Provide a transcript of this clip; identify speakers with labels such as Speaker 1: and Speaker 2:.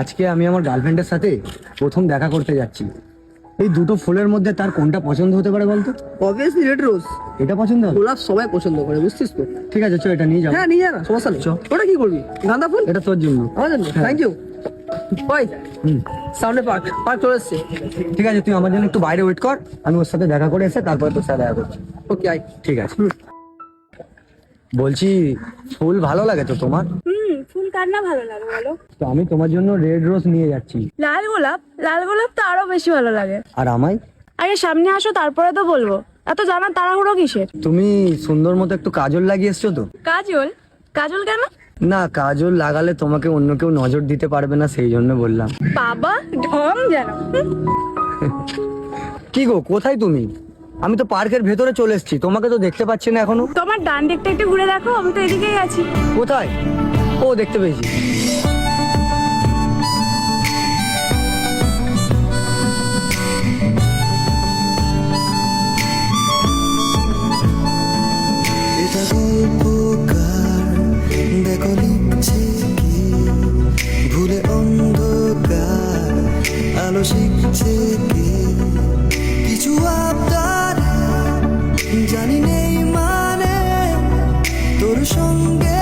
Speaker 1: আজকে আমি আমার গার্লফ্রেন্ডের সাথে প্রথম দেখা করতে যাচ্ছি। এই দুটো ফুলের মধ্যে তার কোনটা পছন্দ হতে পারে বলতো?
Speaker 2: Obviously red rose.
Speaker 1: এটা পছন্দ হবে?
Speaker 2: গোলাপ সবাই পছন্দ করে, বুঝছিস তো?
Speaker 1: ঠিক আছে, চল এটা নিয়ে যাও।
Speaker 2: হ্যাঁ নিয়ে যা না, সমস্যা নেই।
Speaker 1: চ।
Speaker 2: ওটা কি করবি? গাঁদা ফুল?
Speaker 1: এটা তোর জন্য।
Speaker 2: আমার জন্য?
Speaker 1: হ্যাঁ।
Speaker 2: Thank you. ওই
Speaker 1: হুম,
Speaker 2: সামনে পার্ক চলে এসছে।
Speaker 1: ঠিক আছে, তুই আমার জন্য একটু বাইরে ওয়েট কর, আমি ওর সাথে দেখা করে এসে তারপরে তোর সাথে দেখা করছি।
Speaker 2: Okay I.
Speaker 1: ঠিক আছে। বলছি, ফুল ভালো লাগে তো তোমার?
Speaker 3: ফুল কার না ভালো লাগে বলো?
Speaker 1: তো আমি তোমার জন্য রেড রোজ নিয়ে যাচ্ছি।
Speaker 3: লাল গোলাপ? লাল গোলাপ তো আরো বেশি ভালো লাগে।
Speaker 1: আর আমায়?
Speaker 3: আগে সামনে আসো তারপরে তো বলবো। এত জানার তাড়াহুড়ো কিসের?
Speaker 1: তুমি সুন্দর মতো একটু কাজল লাগিয়ে এসছো তো?
Speaker 3: কাজল? কাজল কেন?
Speaker 1: না, কাজল লাগালে তোমাকে অন্য কেউ নজর দিতে পারবে না, সেই জন্য বললাম।
Speaker 3: বাবা ঢং যেন।
Speaker 1: কি গো, কোথায় তুমি? আমি তো পার্কের ভেতরে চলে এসেছি, তোমাকে তো দেখতে পাচ্ছি না এখনো।
Speaker 3: তোমার ডান দিকটা একটু ঘুরে দেখো, আমি তো এদিকেই আছি।
Speaker 1: কোথায়? ও, দেখতে পেয়েছি।
Speaker 4: এটা গল্পকার, দেখো লিখছে কি, ভুলে অন্ধকার আলো শিখছে কি, কিছু আবদার জানি নেই মানে তোর সঙ্গে